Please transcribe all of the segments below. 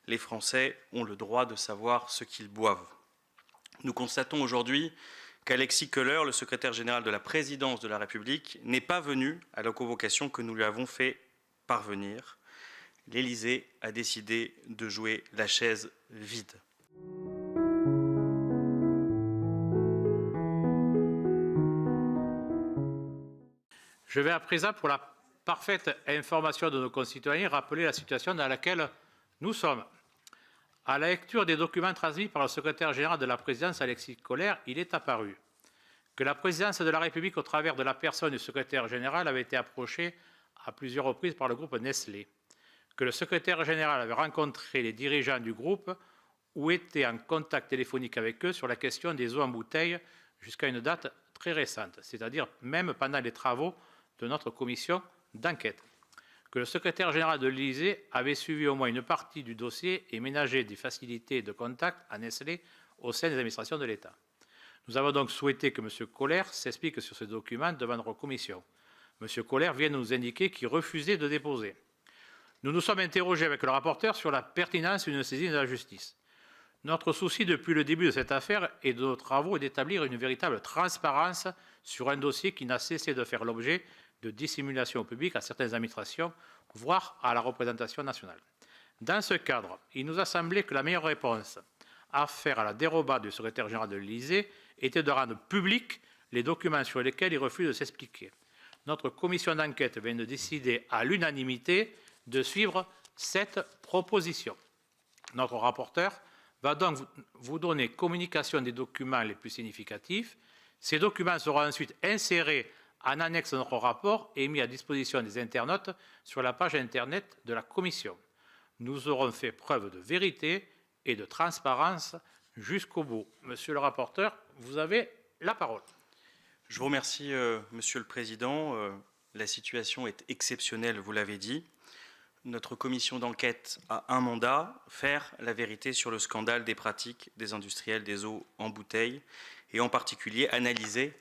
les Français ont le droit de savoir ce qu'ils boivent. Nous constatons aujourd'hui qu'Alexis Kohler, le secrétaire général de la présidence de la République, n'est pas venu à la convocation que nous lui avons fait parvenir. L'Élysée a décidé de jouer la chaise vide. Je vais à présent, pour la parfaite information de nos concitoyens, rappeler la situation dans laquelle nous sommes. À la lecture des documents transmis par le secrétaire général de la présidence, Alexis Kohler, il est apparu que la présidence de la République, au travers de la personne du secrétaire général, avait été approchée à plusieurs reprises par le groupe Nestlé, que le secrétaire général avait rencontré les dirigeants du groupe ou était en contact téléphonique avec eux sur la question des eaux en bouteille jusqu'à une date très récente, c'est-à-dire même pendant les travaux de notre commission d'enquête, que le secrétaire général de l'Élysée avait suivi au moins une partie du dossier et ménagé des facilités de contact à Nestlé au sein des administrations de l'État. Nous avons donc souhaité que M. Kohler s'explique sur ce document devant notre commission. M. Kohler vient de nous indiquer qu'il refusait de déposer. Nous nous sommes interrogés avec le rapporteur sur la pertinence d'une saisine de la justice. Notre souci depuis le début de cette affaire et de nos travaux est d'établir une véritable transparence sur un dossier qui n'a cessé de faire l'objet de dissimulation au public à certaines administrations, voire à la représentation nationale. Dans ce cadre, il nous a semblé que la meilleure réponse à faire à la dérobade du secrétaire général de l'Élysée était de rendre publics les documents sur lesquels il refuse de s'expliquer. Notre commission d'enquête vient de décider à l'unanimité de suivre cette proposition. Notre rapporteur va donc vous donner communication des documents les plus significatifs. Ces documents seront ensuite insérés en annexe de notre rapport et mis à disposition des internautes sur la page Internet de la Commission. Nous aurons fait preuve de vérité et de transparence jusqu'au bout. Monsieur le rapporteur, vous avez la parole. Je vous remercie, Monsieur le Président. La situation est exceptionnelle, vous l'avez dit. Notre commission d'enquête a un mandat, faire la vérité sur le scandale des pratiques des industriels des eaux en bouteille et en particulier analyser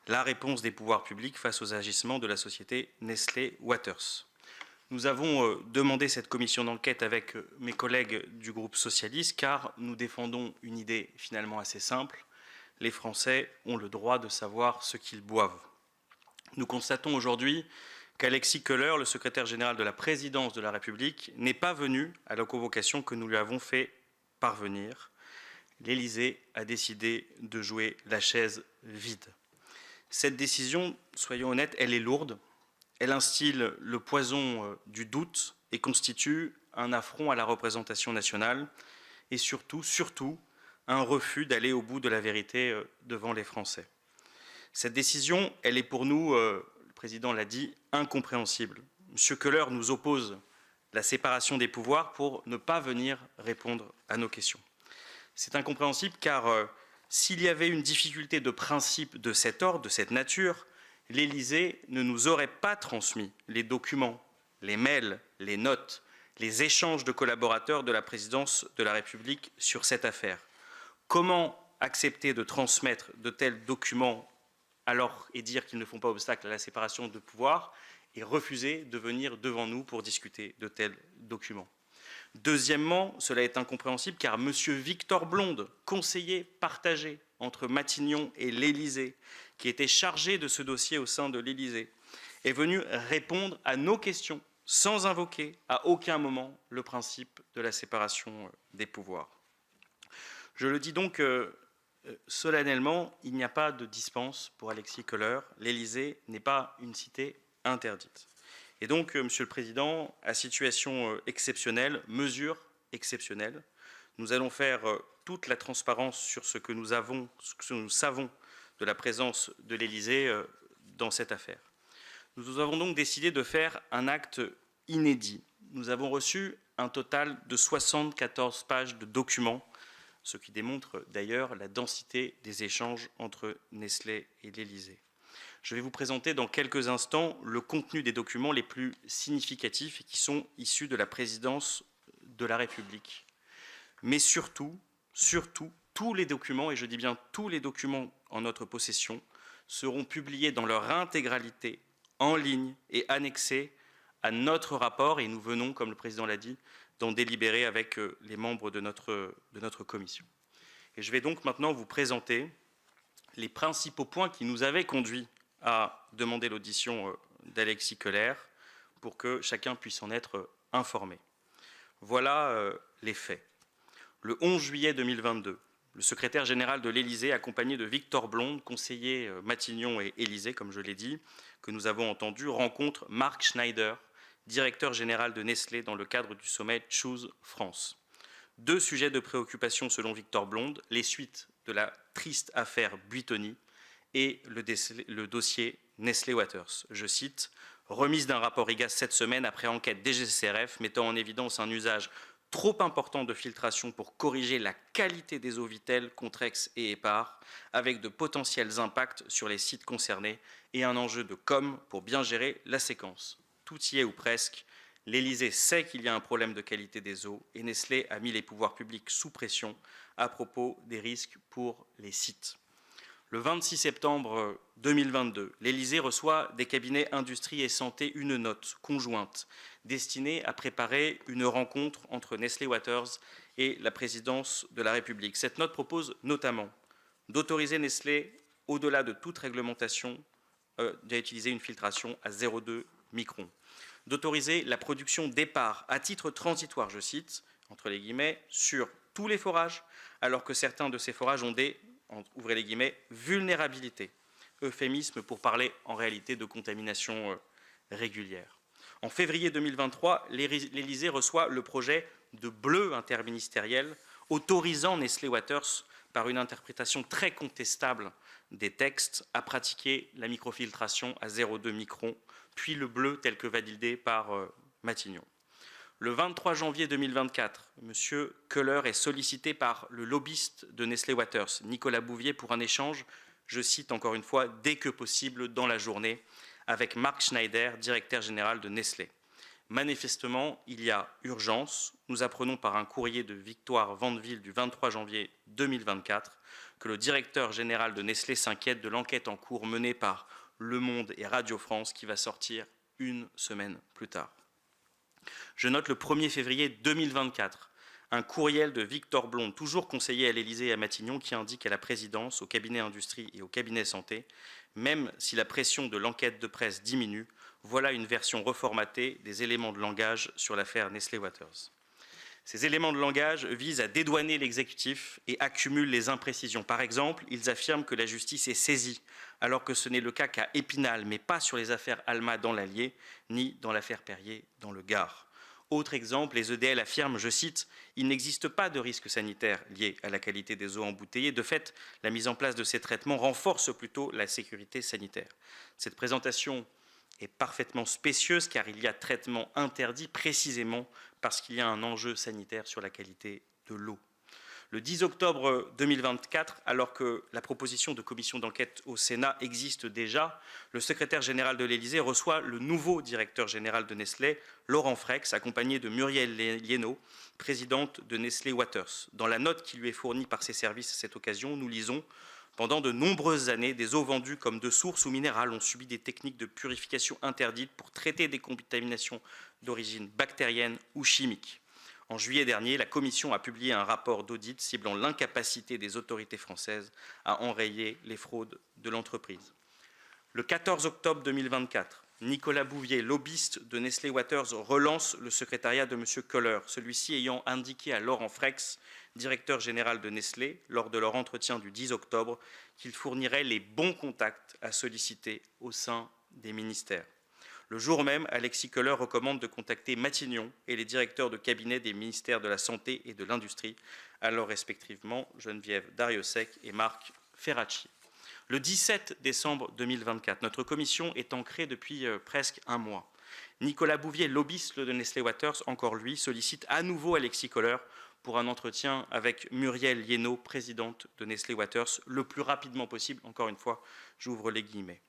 la réponse des pouvoirs publics face aux agissements de la société Nestlé Waters. Nous avons demandé cette commission d'enquête avec mes collègues du groupe socialiste car nous défendons une idée finalement assez simple. Les Français ont le droit de savoir ce qu'ils boivent. Nous constatons aujourd'hui qu'Alexis Kohler, le secrétaire général de la présidence de la République, n'est pas venu à la convocation que nous lui avons fait parvenir. L'Élysée a décidé de jouer la chaise vide. Cette décision, soyons honnêtes, elle est lourde. Elle instille le poison du doute et constitue un affront à la représentation nationale et surtout un refus d'aller au bout de la vérité devant les Français. Cette décision, elle est pour nous, le Président l'a dit, incompréhensible. M. Kohler nous oppose la séparation des pouvoirs pour ne pas venir répondre à nos questions. C'est incompréhensible car s'il y avait une difficulté de principe de cet ordre, de cette nature, l'Élysée ne nous aurait pas transmis les documents, les mails, les notes, les échanges de collaborateurs de la présidence de la République sur cette affaire. Comment accepter de transmettre de tels documents alors et dire qu'ils ne font pas obstacle à la séparation de pouvoir et refuser de venir devant nous pour discuter de tels documents? Deuxièmement, cela est incompréhensible car M. Victor Blonde, conseiller partagé entre Matignon et l'Élysée, qui était chargé de ce dossier au sein de l'Élysée, est venu répondre à nos questions sans invoquer à aucun moment le principe de la séparation des pouvoirs. Je le dis donc solennellement, il n'y a pas de dispense pour Alexis Kohler. L'Élysée n'est pas une cité interdite. Et donc, Monsieur le Président, à situation exceptionnelle, mesure exceptionnelle, nous allons faire toute la transparence sur ce que nous savons de la présence de l'Élysée dans cette affaire. Nous avons donc décidé de faire un acte inédit. Nous avons reçu un total de 74 pages de documents, ce qui démontre d'ailleurs la densité des échanges entre Nestlé et l'Élysée. Je vais vous présenter dans quelques instants le contenu des documents les plus significatifs et qui sont issus de la présidence de la République. Mais surtout, tous les documents, et je dis bien tous les documents en notre possession, seront publiés dans leur intégralité, en ligne et annexés à notre rapport et nous venons, comme le Président l'a dit, d'en délibérer avec les membres de notre commission. Et je vais donc maintenant vous présenter les principaux points qui nous avaient conduits à demander l'audition d'Alexis Koller pour que chacun puisse en être informé. Voilà les faits. Le 11 juillet 2022, le secrétaire général de l'Élysée, accompagné de Victor Blonde, conseiller Matignon et Élysée, comme je l'ai dit, que nous avons entendu, rencontre Marc Schneider, directeur général de Nestlé, dans le cadre du sommet Choose France. Deux sujets de préoccupation selon Victor Blonde, les suites de la triste affaire Buitoni et le dossier Nestlé Waters. Je cite, « Remise d'un rapport IGAS cette semaine après enquête DGCCRF mettant en évidence un usage trop important de filtration pour corriger la qualité des eaux Vittel, Contrex et Épar, avec de potentiels impacts sur les sites concernés et un enjeu de com pour bien gérer la séquence. Tout y est ou presque. L'Élysée sait qu'il y a un problème de qualité des eaux et Nestlé a mis les pouvoirs publics sous pression à propos des risques pour les sites. » Le 26 septembre 2022, l'Élysée reçoit des cabinets Industrie et Santé une note conjointe destinée à préparer une rencontre entre Nestlé Waters et la présidence de la République. Cette note propose notamment d'autoriser Nestlé, au-delà de toute réglementation, d'utiliser une filtration à 0,2 microns, d'autoriser la production d'épars à titre transitoire, je cite, entre les guillemets, sur tous les forages, alors que certains de ces forages ont des, ouvrez les guillemets, vulnérabilités, euphémisme pour parler en réalité de contamination régulière. En février 2023, l'Élysée reçoit le projet de bleu interministériel autorisant Nestlé Waters, par une interprétation très contestable des textes, à pratiquer la microfiltration à 0,2 microns, puis le bleu tel que validé par Matignon. Le 23 janvier 2024, M. Koller est sollicité par le lobbyiste de Nestlé Waters, Nicolas Bouvier, pour un échange, je cite encore une fois, dès que possible dans la journée, avec Marc Schneider, directeur général de Nestlé. Manifestement, il y a urgence. Nous apprenons par un courrier de Victoire Vandeville du 23 janvier 2024 que le directeur général de Nestlé s'inquiète de l'enquête en cours menée par Le Monde et Radio France qui va sortir une semaine plus tard. Je note le 1er février 2024 un courriel de Victor Blonde, toujours conseiller à l'Élysée et à Matignon, qui indique à la présidence, au cabinet Industrie et au cabinet Santé, même si la pression de l'enquête de presse diminue, voilà une version reformatée des éléments de langage sur l'affaire Nestlé Waters. Ces éléments de langage visent à dédouaner l'exécutif et accumulent les imprécisions. Par exemple, ils affirment que la justice est saisie, alors que ce n'est le cas qu'à Épinal, mais pas sur les affaires Alma dans l'Allier, ni dans l'affaire Perrier dans le Gard. Autre exemple, les EDL affirment, je cite, « Il n'existe pas de risque sanitaire lié à la qualité des eaux embouteillées. De fait, la mise en place de ces traitements renforce plutôt la sécurité sanitaire. » Cette présentation est parfaitement spécieuse car il y a traitement interdit précisément parce qu'il y a un enjeu sanitaire sur la qualité de l'eau. Le 10 octobre 2024, alors que la proposition de commission d'enquête au Sénat existe déjà, le secrétaire général de l'Élysée reçoit le nouveau directeur général de Nestlé, Laurent Frex, accompagné de Muriel Liénot, présidente de Nestlé Waters. Dans la note qui lui est fournie par ses services à cette occasion, nous lisons « Pendant de nombreuses années, des eaux vendues comme de sources ou minérales ont subi des techniques de purification interdites pour traiter des contaminations d'origine bactérienne ou chimique. » En juillet dernier, la Commission a publié un rapport d'audit ciblant l'incapacité des autorités françaises à enrayer les fraudes de l'entreprise. Le 14 octobre 2024, Nicolas Bouvier, lobbyiste de Nestlé Waters, relance le secrétariat de M. Koller, celui-ci ayant indiqué à Laurent Frex, directeur général de Nestlé, lors de leur entretien du 10 octobre, qu'il fournirait les bons contacts à solliciter au sein des ministères. Le jour même, Alexis Koller recommande de contacter Matignon et les directeurs de cabinet des ministères de la Santé et de l'Industrie, alors respectivement Geneviève Darrieussecq et Marc Ferracci. Le 17 décembre 2024, notre commission est ancrée depuis presque un mois. Nicolas Bouvier, lobbyiste de Nestlé Waters, encore lui, sollicite à nouveau Alexis Koller pour un entretien avec Muriel Liénot, présidente de Nestlé Waters, le plus rapidement possible. Encore une fois, j'ouvre les guillemets.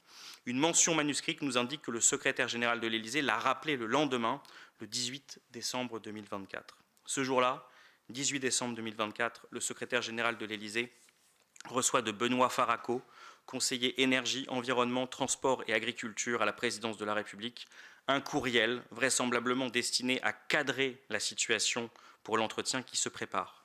Une mention manuscrite nous indique que le secrétaire général de l'Élysée l'a rappelé le lendemain, le 18 décembre 2024. Ce jour-là, 18 décembre 2024, le secrétaire général de l'Élysée reçoit de Benoît Faraco, conseiller énergie, environnement, transport et agriculture à la présidence de la République, un courriel vraisemblablement destiné à cadrer la situation pour l'entretien qui se prépare.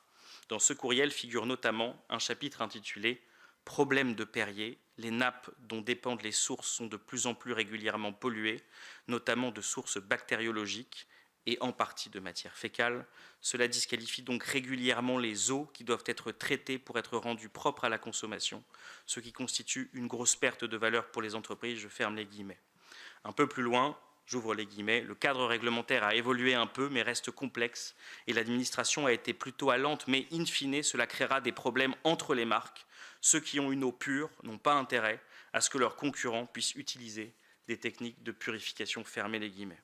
Dans ce courriel figure notamment un chapitre intitulé « Problème de Perrier, les nappes dont dépendent les sources sont de plus en plus régulièrement polluées, notamment de sources bactériologiques et en partie de matière fécale. Cela disqualifie donc régulièrement les eaux qui doivent être traitées pour être rendues propres à la consommation, ce qui constitue une grosse perte de valeur pour les entreprises. » Je ferme les guillemets. Un peu plus loin, j'ouvre les guillemets, le cadre réglementaire a évolué un peu mais reste complexe et l'administration a été plutôt allante, mais in fine, cela créera des problèmes entre les marques. Ceux qui ont une eau pure n'ont pas intérêt à ce que leurs concurrents puissent utiliser des techniques de purification, fermez les guillemets.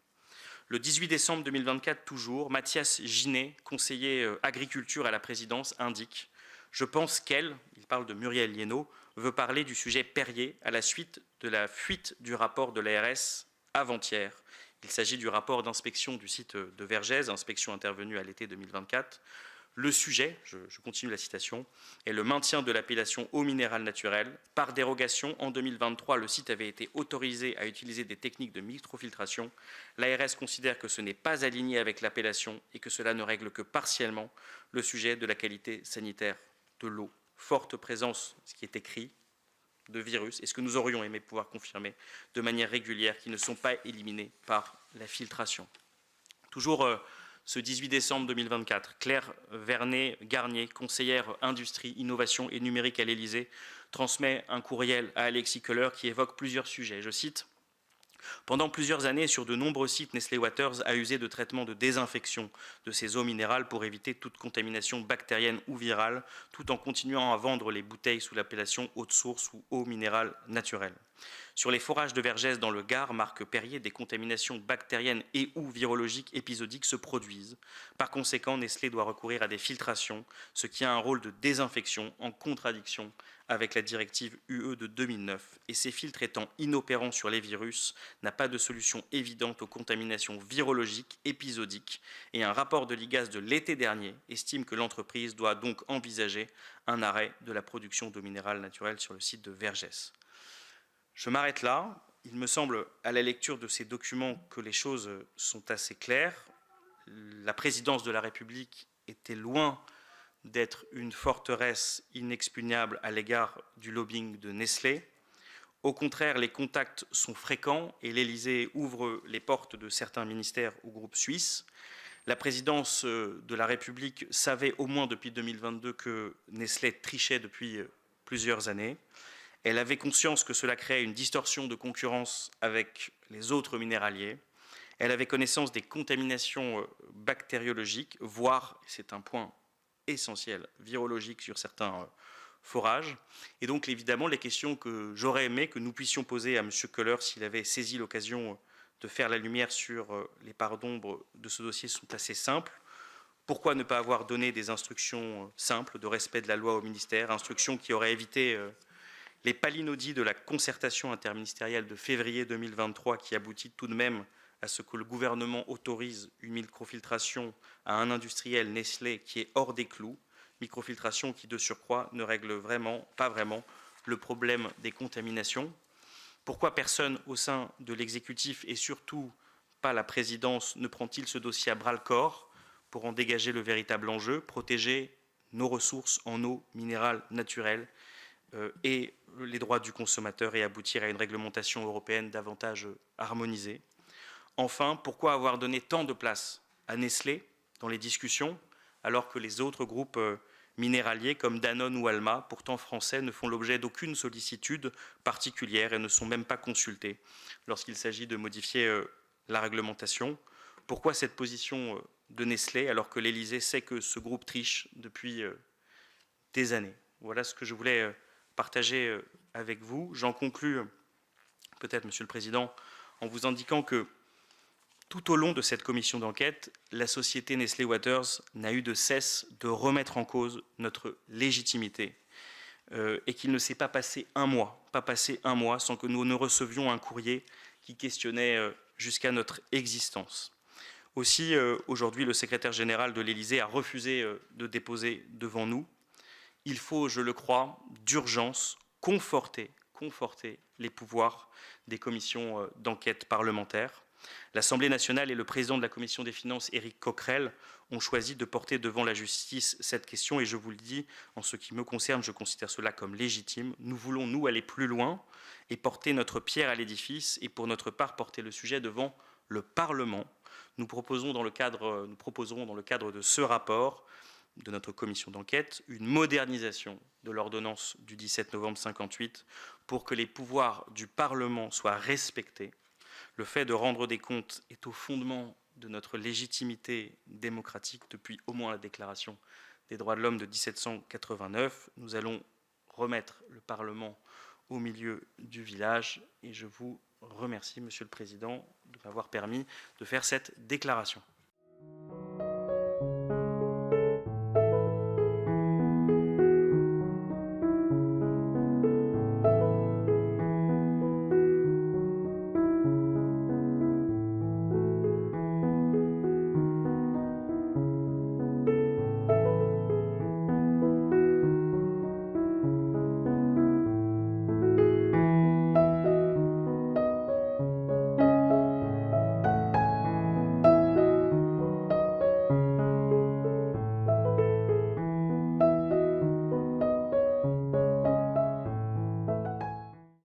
Le 18 décembre 2024, toujours, Mathias Ginet, conseiller agriculture à la présidence, indique « Je pense qu'elle, il parle de Muriel Liénot, veut parler du sujet Perrier à la suite de la fuite du rapport de l'ARS avant-hier. Il s'agit du rapport d'inspection du site de Vergès, inspection intervenue à l'été 2024. Le sujet, je continue la citation, est le maintien de l'appellation eau minérale naturelle. Par dérogation, en 2023, le site avait été autorisé à utiliser des techniques de microfiltration. L'ARS considère que ce n'est pas aligné avec l'appellation et que cela ne règle que partiellement le sujet de la qualité sanitaire de l'eau. Forte présence, ce qui est écrit, de virus, et ce que nous aurions aimé pouvoir confirmer de manière régulière, qui ne sont pas éliminés par la filtration. Toujours ce 18 décembre 2024, Claire Vernet-Garnier, conseillère industrie, innovation et numérique à l'Élysée, transmet un courriel à Alexis Kohler qui évoque plusieurs sujets. Je cite « Pendant plusieurs années, sur de nombreux sites, Nestlé Waters a usé de traitements de désinfection de ces eaux minérales pour éviter toute contamination bactérienne ou virale, tout en continuant à vendre les bouteilles sous l'appellation eau de source ou eau minérale naturelle. Sur les forages de Vergès dans le Gard, marque Perrier, des contaminations bactériennes et ou virologiques épisodiques se produisent. Par conséquent, Nestlé doit recourir à des filtrations, ce qui a un rôle de désinfection en contradiction avec la directive UE de 2009. Et ces filtres étant inopérants sur les virus, n'a pas de solution évidente aux contaminations virologiques épisodiques. Et un rapport de l'IGAS de l'été dernier estime que l'entreprise doit donc envisager un arrêt de la production d'eau minérale naturelle sur le site de Vergès. Je m'arrête là. Il me semble, à la lecture de ces documents, que les choses sont assez claires. La présidence de la République était loin d'être une forteresse inexpugnable à l'égard du lobbying de Nestlé. Au contraire, les contacts sont fréquents et l'Élysée ouvre les portes de certains ministères au groupe suisse. La présidence de la République savait au moins depuis 2022 que Nestlé trichait depuis plusieurs années. Elle avait conscience que cela créait une distorsion de concurrence avec les autres minéraliers. Elle avait connaissance des contaminations bactériologiques, voire, c'est un point essentiel, virologiques sur certains forages. Et donc, évidemment, les questions que j'aurais aimé que nous puissions poser à M. Kohler s'il avait saisi l'occasion de faire la lumière sur les parts d'ombre de ce dossier sont assez simples. Pourquoi ne pas avoir donné des instructions simples de respect de la loi au ministère, instructions qui auraient évité les palinodies de la concertation interministérielle de février 2023 qui aboutit tout de même à ce que le gouvernement autorise une microfiltration à un industriel Nestlé qui est hors des clous, microfiltration qui de surcroît ne règle pas vraiment le problème des contaminations. Pourquoi personne au sein de l'exécutif et surtout pas la présidence ne prend-il ce dossier à bras-le-corps pour en dégager le véritable enjeu, protéger nos ressources en eau minérale naturelle et les droits du consommateur et aboutir à une réglementation européenne davantage harmonisée. Enfin, pourquoi avoir donné tant de place à Nestlé dans les discussions alors que les autres groupes minéraliers comme Danone ou Alma, pourtant français, ne font l'objet d'aucune sollicitude particulière et ne sont même pas consultés lorsqu'il s'agit de modifier la réglementation? Pourquoi cette position de Nestlé alors que l'Élysée sait que ce groupe triche depuis des années? Voilà ce que je voulais partager avec vous. J'en conclus, peut-être, Monsieur le Président, en vous indiquant que tout au long de cette commission d'enquête, la société Nestlé Waters n'a eu de cesse de remettre en cause notre légitimité et qu'il ne s'est pas passé un mois sans que nous ne recevions un courrier qui questionnait jusqu'à notre existence. Aussi, aujourd'hui, le secrétaire général de l'Élysée a refusé de déposer devant nous. Il faut, je le crois, d'urgence conforter conforter les pouvoirs des commissions d'enquête parlementaires. L'Assemblée nationale et le président de la Commission des finances, Éric Coquerel, ont choisi de porter devant la justice cette question et je vous le dis, en ce qui me concerne, je considère cela comme légitime. Nous voulons, nous, aller plus loin et porter notre pierre à l'édifice et pour notre part porter le sujet devant le Parlement. Nous proposerons dans le cadre de ce rapport de notre commission d'enquête une modernisation de l'ordonnance du 17 novembre 1958 pour que les pouvoirs du Parlement soient respectés. Le fait de rendre des comptes est au fondement de notre légitimité démocratique depuis au moins la Déclaration des droits de l'homme de 1789. Nous allons remettre le Parlement au milieu du village et je vous remercie, Monsieur le Président, de m'avoir permis de faire cette déclaration.